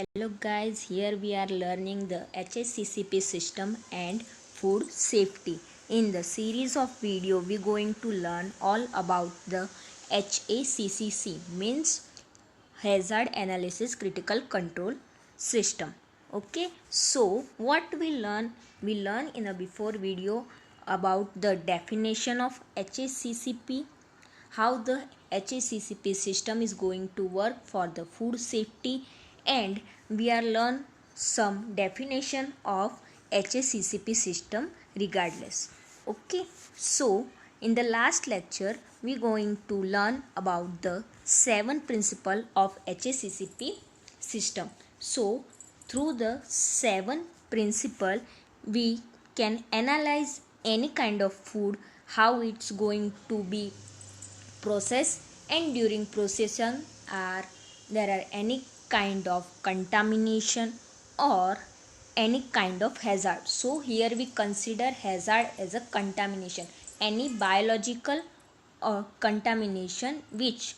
Hello guys, here we are learning the HACCP system and food safety. In the series of video, we're going to learn all about the HACCC, means Hazard Analysis Critical Control System. Okay, so what we learn? We learn in a before video about the definition of HACCP, how the HACCP system is going to work for the food safety, and we are learn some definition of HACCP system regardless. Okay, so in the last lecture we going to learn about the 7 principle of HACCP system. So through the 7 principle we can analyze any kind of food, how it's going to be process, and during processing are there are any kind of contamination or any kind of hazard. So here we consider hazard as a contamination, any biological or contamination which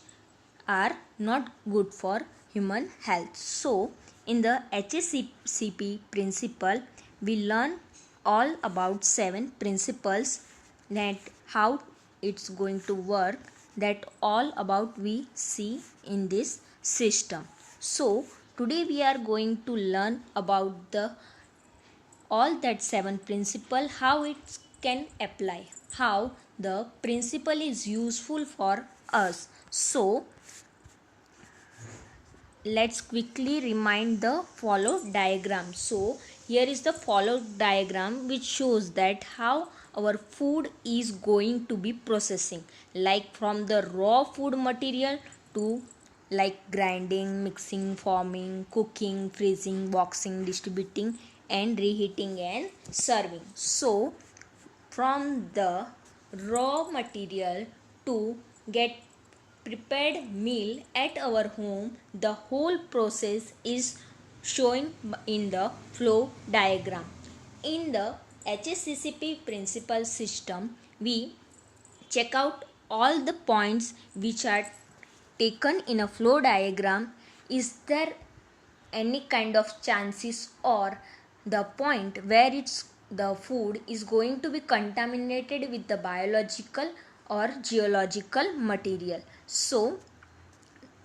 are not good for human health. So in the HACCP principle we learn all about 7 principles, that how it's going to work, that all about we see in this system. So today we are going to learn about the all that 7 principle, how it can apply, how the principle is useful for us. So let's quickly remind the follow diagram. So here is the follow diagram which shows that how our food is going to be processing, like from the raw food material to like grinding, mixing, forming, cooking, freezing, boxing, distributing, and reheating and serving. So from the raw material to get prepared meal at our home, the whole process is showing in the flow diagram. In the HACCP principal system, we check out all the points which are taken in a flow diagram. Is there any kind of chances or the point where it's the food is going to be contaminated with the biological or geological material? So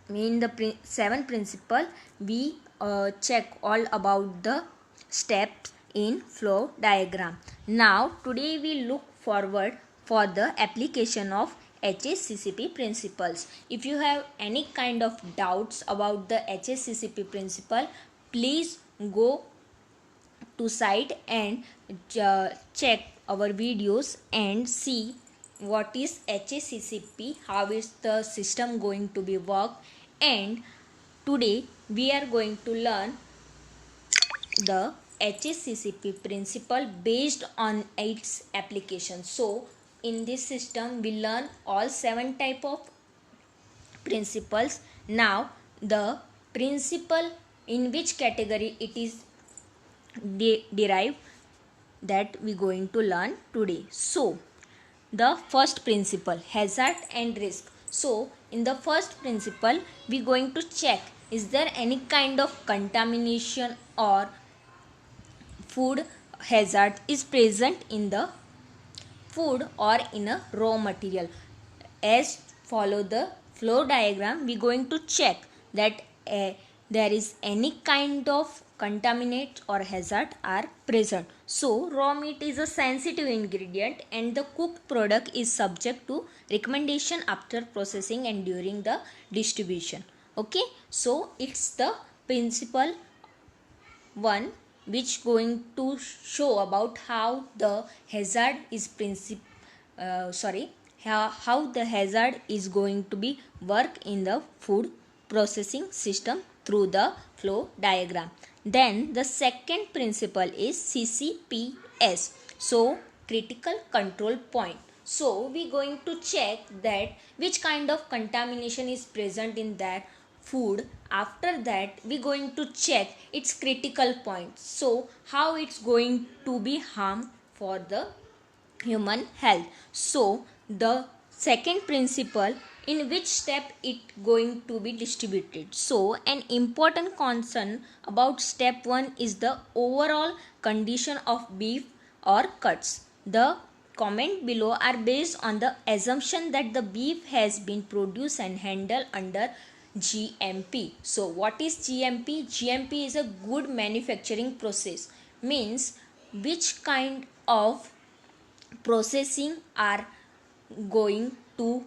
in the 7 principle we check all about the steps in flow diagram. Now today we look forward for the application of HACCP principles. If you have any kind of doubts about the HACCP principle, please go to site and check our videos and see what is HACCP, how is the system going to be work. And today we are going to learn the HACCP principle based on its application. So in this system we learn all 7 type of principles. Now the principle in which category it is derived, that we going to learn today. So the first principle, hazard and risk. So in the first principle we going to check, is there any kind of contamination or food hazard is present in the food or in a raw material. As follow the flow diagram, we going to check that there is any kind of contaminant or hazard are present. So raw meat is a sensitive ingredient and the cooked product is subject to recommendation after processing and during the distribution. Okay, so it's the principle 1 which going to show about how the hazard is how the hazard is going to be work in the food processing system through the flow diagram. Then the second principle is CCPS, so critical control point. So we going to check that which kind of contamination is present in that food. After that we going to check its critical point, so how it's going to be harm for the human health. So the second principle in which step it going to be distributed. So an important concern about step 1 is the overall condition of beef or cuts. The comment below are based on the assumption that the beef has been produced and handled under GMP. So what is GMP? GMP is a good manufacturing process, means which kind of processing are going to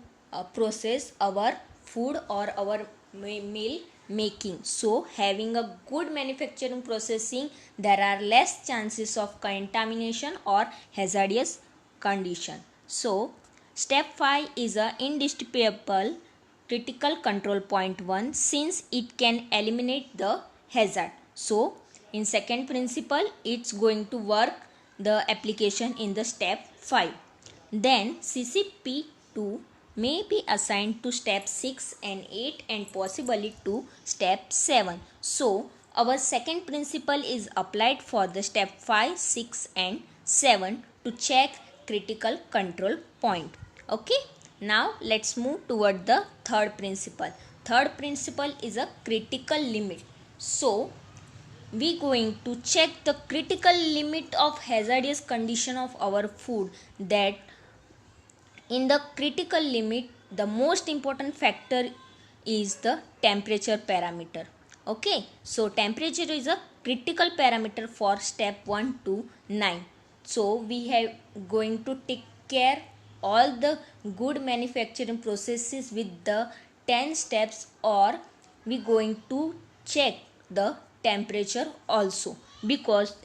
process our food or our meal making. So having a good manufacturing processing, there are less chances of contamination or hazardous condition. So step 5 is a indisputable critical control point 1, since it can eliminate the hazard. So in second principle it's going to work the application in the step 5. Then CCP2 may be assigned to step 6 and 8 and possibly to step 7. So our second principle is applied for the step 5, 6 and 7 to check critical control point. Okay, now let's move toward the third principle. Third principle is a critical limit. So we going to check the critical limit of hazardous condition of our food. That in the critical limit, the most important factor is the temperature parameter. Okay, so temperature is a critical parameter for step 1 to 9. So we have going to take care all the good manufacturing processes with the 10 steps, or we going to check the temperature also, because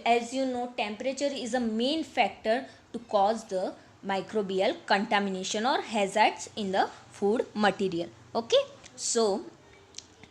as you know, temperature is a main factor to cause the microbial contamination or hazards in the food material. Okay, so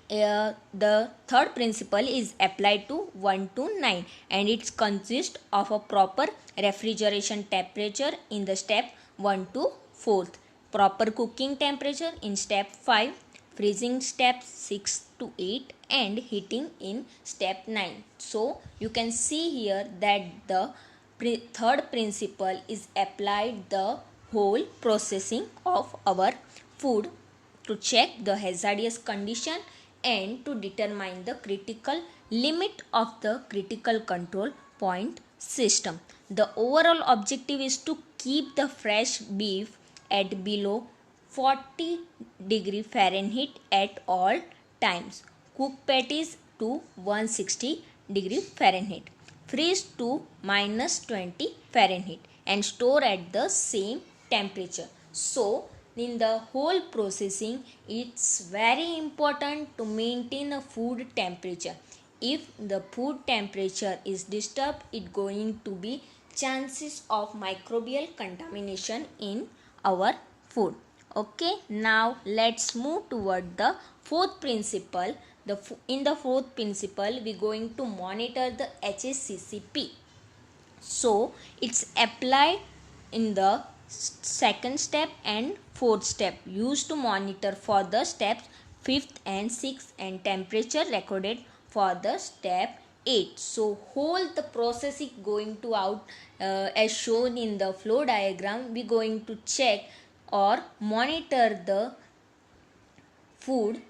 the third principle is applied to 1 to 9 and it consists of a proper refrigeration temperature in the step 1 to 4th, proper cooking temperature in step 5, freezing step 6 to 8 and heating in step 9. So you can see here that the third principle is applied the whole processing of our food to check the hazardous condition and to determine the critical limit of the critical control point system. The overall objective is to keep the fresh beef at below 40 degree Fahrenheit at all times. Cook patties to 160 degree Fahrenheit. Freeze to -20 Fahrenheit and store at the same temperature. So in the whole processing, it's very important to maintain a food temperature. If the food temperature is disturbed, it going to be chances of microbial contamination in our food. Okay, now let's move toward the fourth principle. In the fourth principle, we going to monitor the HACCP. So it's applied in the second step and fourth step, used to monitor for the steps 5th and 6th and temperature recorded for the step 8. So whole the process is going to out as shown in the flow diagram. We going to check or monitor the food,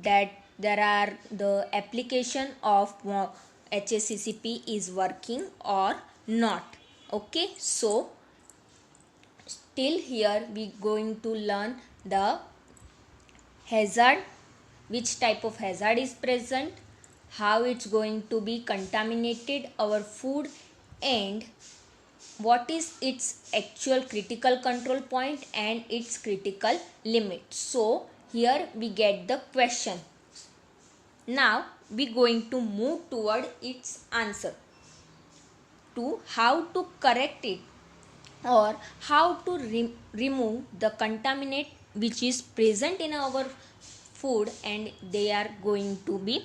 that there are the application of HACCP is working or not. Okay, so till here we going to learn the hazard, which type of hazard is present, how it's going to be contaminated our food, and what is its actual critical control point and its critical limit. So here we get the question. Now we going to move toward its answer, to how to correct it or how to remove the contaminant which is present in our food, and they are going to be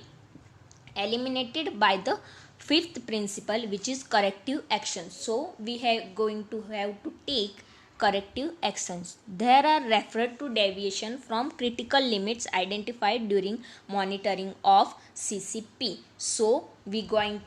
eliminated by the fifth principle, which is corrective action. So we have going to have to take corrective actions. There are referred to deviation from critical limits identified during monitoring of CCP. So we going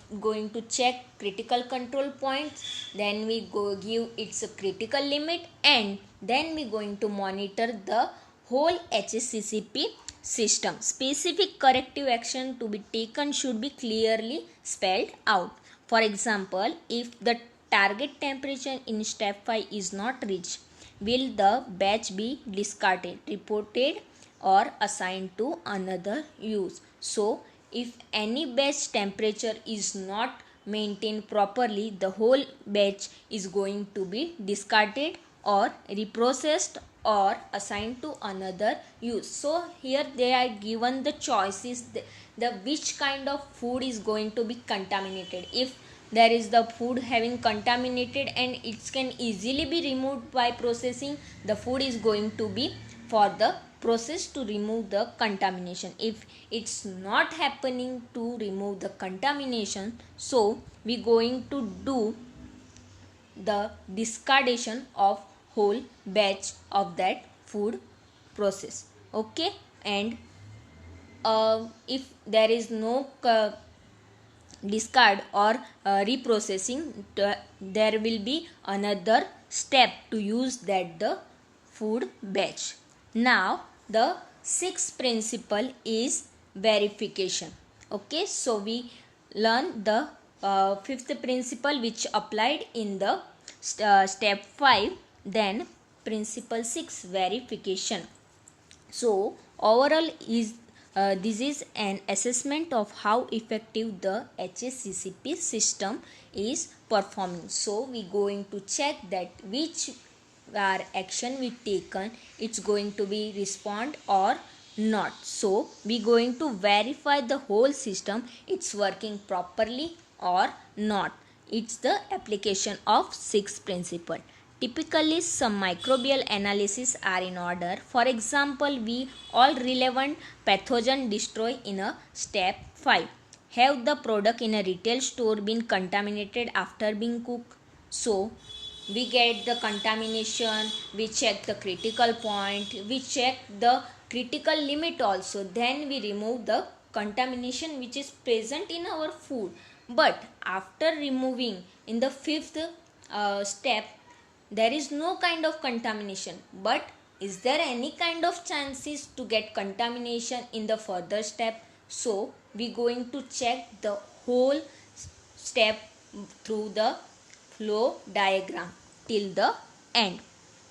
to check critical control points, then we go give its a critical limit, and then we going to monitor the whole HACCP system. Specific corrective action to be taken should be clearly spelled out. For example, if the target temperature in step 5 is not reached, will the batch be discarded, reported, or assigned to another use? So, if any batch temperature is not maintained properly, the whole batch is going to be discarded or reprocessed or assigned to another use. So here they are given the choices, the which kind of food is going to be contaminated. If there is the food having contaminated and it can easily be removed by processing, the food is going to be for the process to remove the contamination. If it's not happening to remove the contamination, so we going to do the discardation of whole batch of that food process. Okay, and if there is no discard or reprocessing, there will be another step to use that the food batch. Now the sixth principle is verification. Okay, so we learn the fifth principle which applied in the step 5, then principle 6, verification. So overall is this is an assessment of how effective the HACCP system is performing. So we going to check that which action we taken, it's going to be respond or not. So we going to verify the whole system, it's working properly or not. It's the application of sixth principle. Typically, some microbial analysis are in order. For example, we all relevant pathogen destroy in a step 5. Have the product in a retail store been contaminated after being cooked? So we get the contamination, we check the critical point, we check the critical limit also, then we remove the contamination which is present in our food. But after removing in the fifth step, there is no kind of contamination, but is there any kind of chances to get contamination in the further step? So we going to check the whole step through the flow diagram till the end,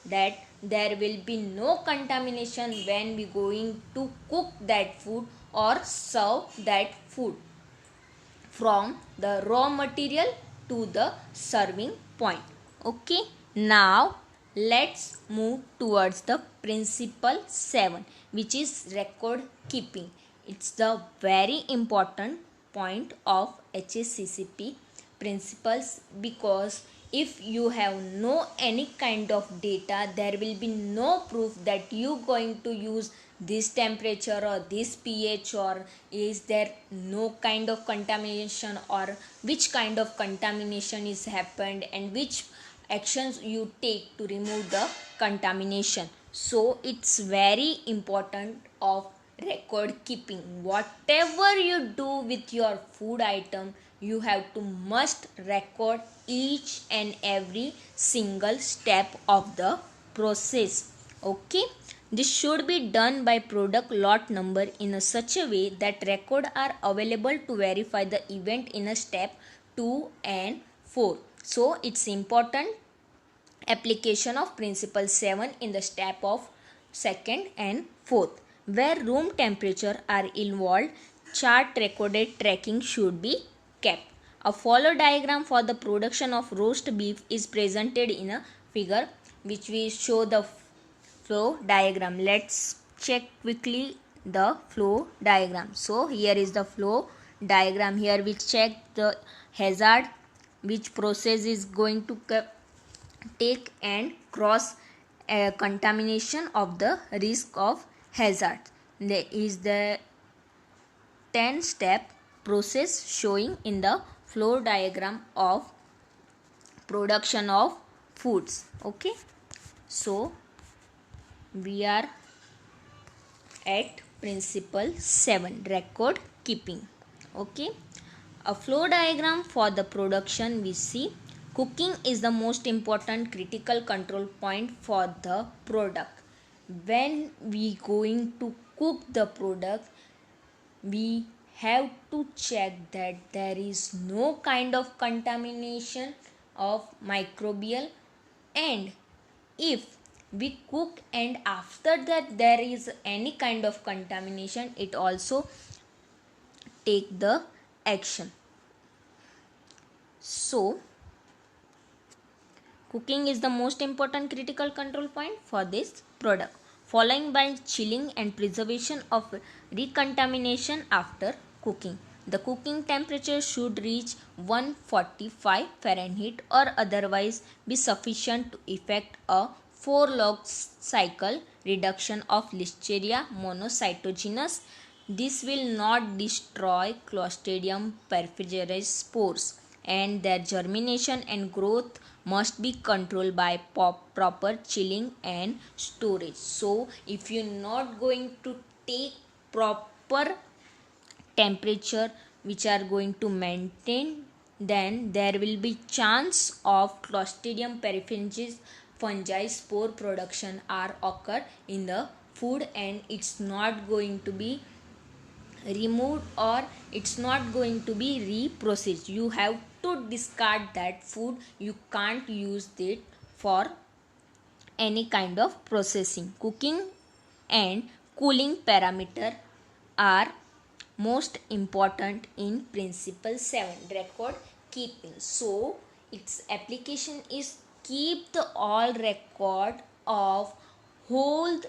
that there will be no contamination when we going to cook that food or serve that food from the raw material to the serving point. Okay, now let's move towards the principle 7, which is record keeping. It's the very important point of HACCP principles, because if you have no any kind of data, there will be no proof that you going to use this temperature or this pH, or is there no kind of contamination, or which kind of contamination is happened and which actions you take to remove the contamination. So it's very important of record keeping. Whatever you do with your food item, you have to must record each and every single step of the process. Okay, this should be done by product lot number in a such a way that record are available to verify the event in a step 2 and 4. So it's important application of principle 7 in the step of 2nd and 4th. Where room temperature are involved, chart recorded tracking should be kept. A follow diagram for the production of roast beef is presented in a figure, which we show the flow diagram. Let's check quickly the flow diagram. So here is the flow diagram. Here we check the hazard, which process is going to take and cross contamination of the risk of hazard. There is the 10 step process showing in the flow diagram of production of foods. Okay, so we are at principle 7, record keeping. Okay, a flow diagram for the production. We see cooking is the most important critical control point for the product. when we going to cook the product, we have to check that there is no kind of contamination of microbial, and if we cook and after that there is any kind of contamination, it also take the action. So cooking is the most important critical control point for this product, following by chilling and preservation of recontamination after cooking. The cooking temperature should reach 145 Fahrenheit or otherwise be sufficient to effect a 4-log cycle reduction of Listeria monocytogenes. This will not destroy Clostridium perfringens spores, and their germination and growth must be controlled by proper chilling and storage. So if you're not going to take proper temperature which are going to maintain, then there will be chance of Clostridium perfringens fungi spore production are occur in the food, and it's not going to be removed or it's not going to be reprocessed. You have to discard that food. You can't use it for any kind of processing. Cooking and cooling parameter are most important in principle 7, record keeping. So its application is keep the all record of whole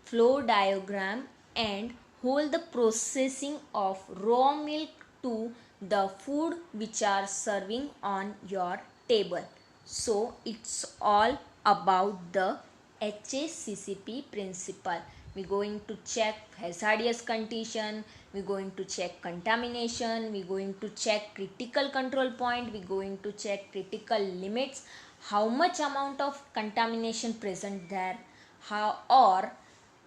flow diagram and hold the processing of raw milk to the food which are serving on your table. So it's all about the HACCP principle. We're going to check hazardous condition, we're going to check contamination, we're going to check critical control point, we're going to check critical limits, how much amount of contamination present there, how or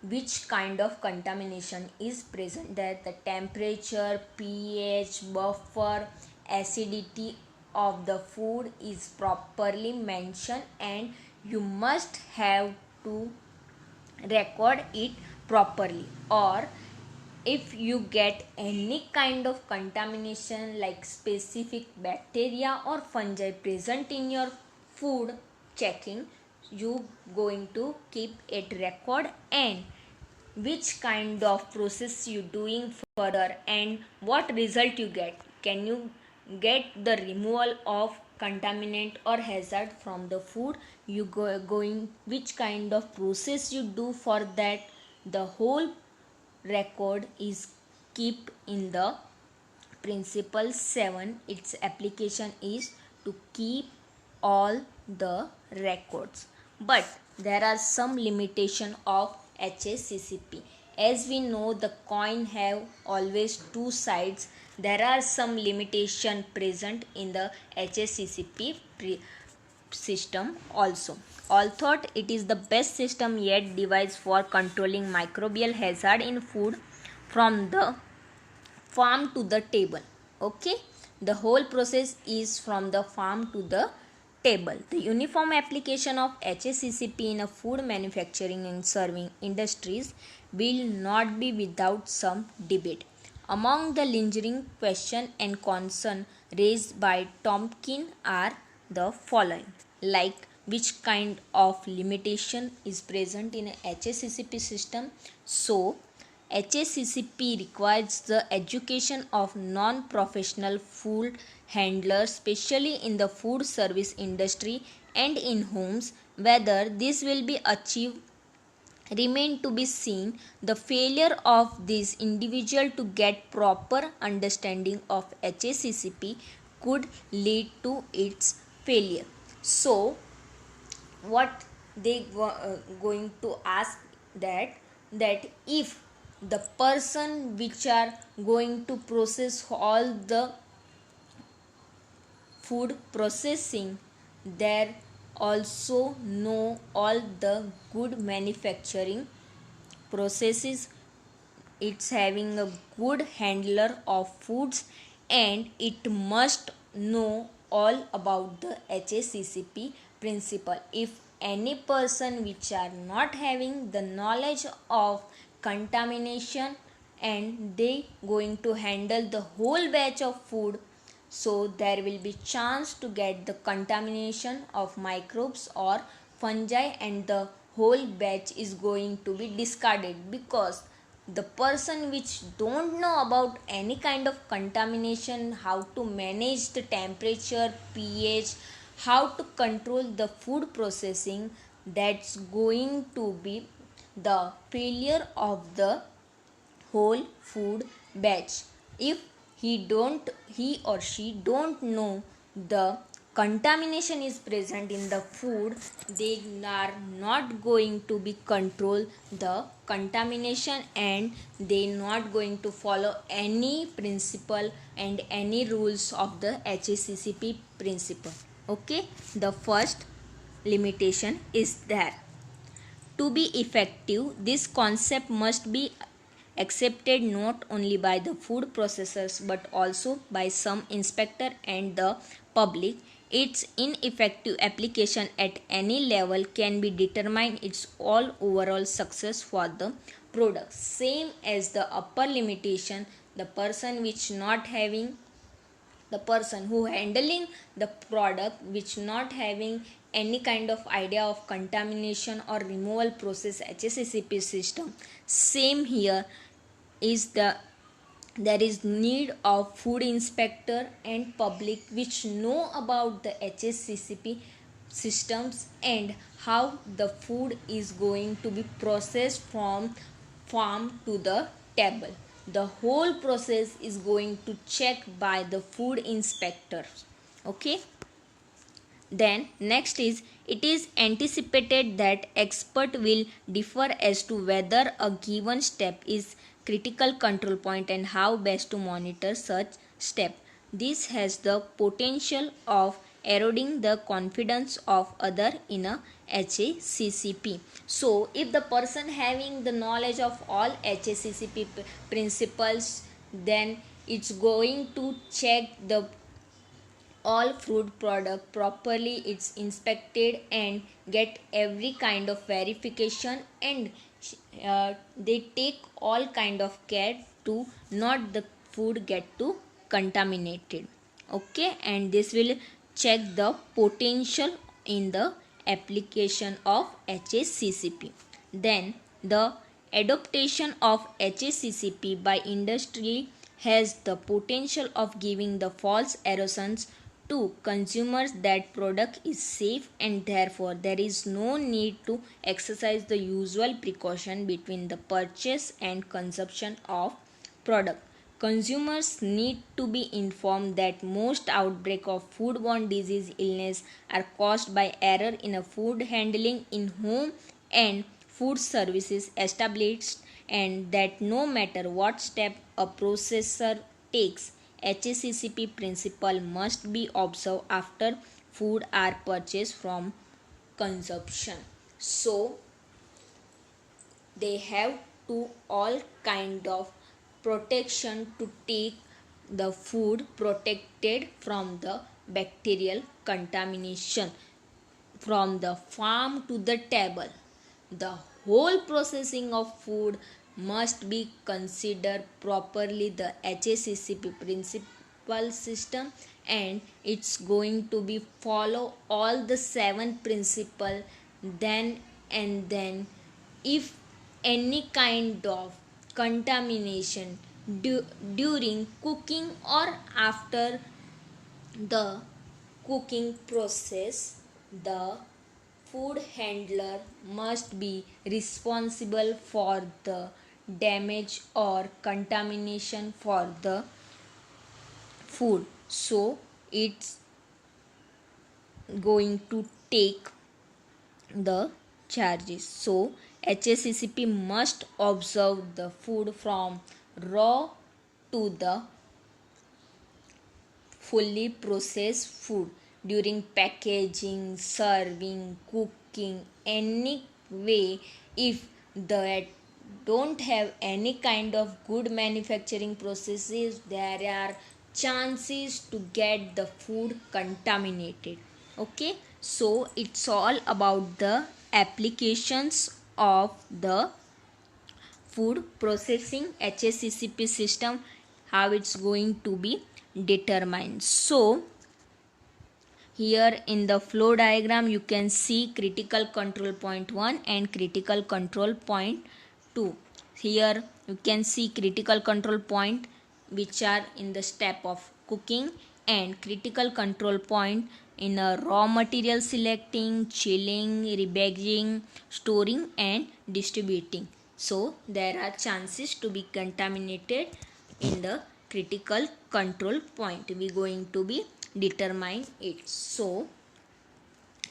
which kind of contamination is present there, the temperature, pH, buffer, acidity of the food is properly mentioned, and you must have to record it properly. Or if you get any kind of contamination like specific bacteria or fungi present in your food checking, you going to keep it record, and which kind of process you doing further and what result you get. Can you get the removal of contaminant or hazard from the food, you going which kind of process you do for that. The whole record is keep in the principle 7. Its application is to keep all the records, but there are some limitation of HACCP. As we know, the coin have always two sides. There are some limitation present in the HACCP system also. Although it is the best system yet devised for controlling microbial hazard in food from the farm to the table. Okay, the whole process is from the farm to the table. The uniform application of HACCP in a food manufacturing and serving industries will not be without some debate. Among the lingering question and concern raised by Tompkin are the following, like which kind of limitation is present in a HACCP system. So HACCP requires the education of non-professional food handlers, especially in the food service industry and in homes. Whether this will be achieved remain to be seen. The failure of this individual to get proper understanding of HACCP could lead to its failure. So what they going to ask that if the person which are going to process all the food processing, there also know all the good manufacturing processes, it's having a good handler of foods, and it must know all about the HACCP principle. If any person which are not having the knowledge of contamination, and they going to handle the whole batch of food, so there will be chance to get the contamination of microbes or fungi, and the whole batch is going to be discarded, because the person which don't know about any kind of contamination, how to manage the temperature, pH, how to control the food processing, that's going to be the failure of the whole food batch. If he or she don't know the contamination is present in the food, they are not going to be control the contamination, and they not going to follow any principle and any rules of the HACCP principle. Okay, the first limitation is there. To be effective, this concept must be accepted not only by the food processors but also by some inspector and the public. Its ineffective application at any level can be determined its all overall success for the product. Same as the upper limitation, the person which not having, the person who handling the product which not having any kind of idea of contamination or removal process HACCP system, same here is there is need of food inspector and public which know about the HACCP systems and how the food is going to be processed from farm to the table. The whole process is going to check by the food inspector. Okay, then next is, it is anticipated that expert will differ as to whether a given step is critical control point and how best to monitor such step. This has the potential of eroding the confidence of other in a HACCP. So if the person having the knowledge of all HACCP principles, then it's going to check the all fruit product properly, it's inspected and get every kind of verification, and they take all kind of care to not the food get to contaminated. Okay, and this will check the potential in the application of HACCP. Then the adoption of HACCP by industry has the potential of giving the false assurances to consumers that product is safe, and therefore there is no need to exercise the usual precaution between the purchase and consumption of product. Consumers need to be informed that most outbreak of foodborne disease illness are caused by error in a food handling in home and food services established, and that no matter what step a processor takes, HACCP principle must be observed after food are purchased from consumption. So they have to all kind of protection to take the food protected from the bacterial contamination from the farm to the table. The whole processing of food must be considered properly the HACCP principal system, and it's going to be follow all the 7 principle. Then and then, if any kind of contamination during cooking or after the cooking process, the food handler must be responsible for the damage or contamination for the food. So it's going to take the charges. So HACCP must observe the food from raw to the fully processed food during packaging, serving, cooking, any way. If that don't have any kind of good manufacturing processes, there are chances to get the food contaminated. Okay, So it's all about the applications of the food processing HACCP system, how it's going to be determined. So here in the flow diagram you can see critical control point 1 and critical control point 2. Here you can see critical control point which are in the step of cooking, and critical control point in a raw material selecting, chilling, rebagging, storing and distributing. So there are chances to be contaminated in the critical control point. We going to be determine it. So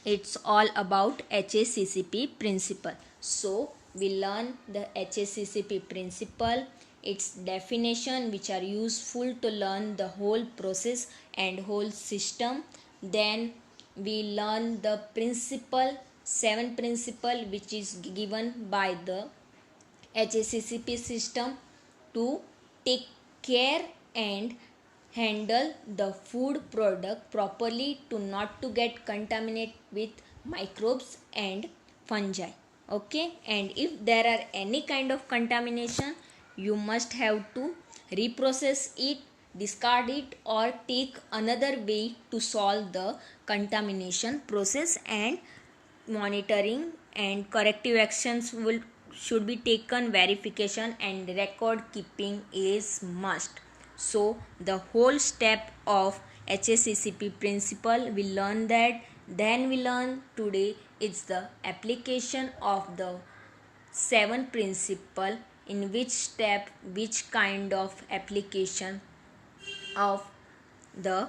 it's all about HACCP principle. So we learn the HACCP principle, its definition, which are useful to learn the whole process and whole system. Then we learn the principle, 7 principle, which is given by the HACCP system to take care and handle the food product properly, to not to get contaminated with microbes and fungi. Okay, and if there are any kind of contamination, you must have to reprocess it, discard it, or take another way to solve the contamination process. And monitoring and corrective actions will should be taken. Verification and record keeping is must. So the whole step of HACCP principle we learn that. Then we learn today it's the application of the 7 principle, in which step which kind of application of the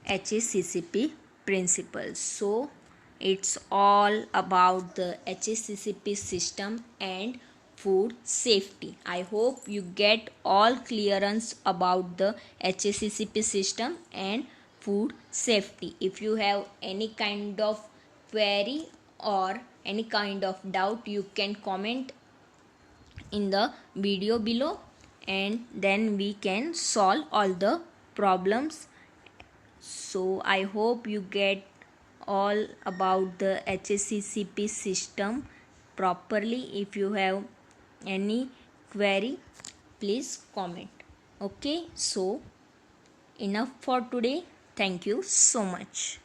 HACCP principles. So it's all about the HACCP system and food safety. I hope you get all clearance about the HACCP system and food safety. If you have any kind of query or any kind of doubt, you can comment in the video below, and then we can solve all the problems. So I hope you get all about the HACCP system properly. If you have any query, please comment. Okay, so enough for today. Thank you so much.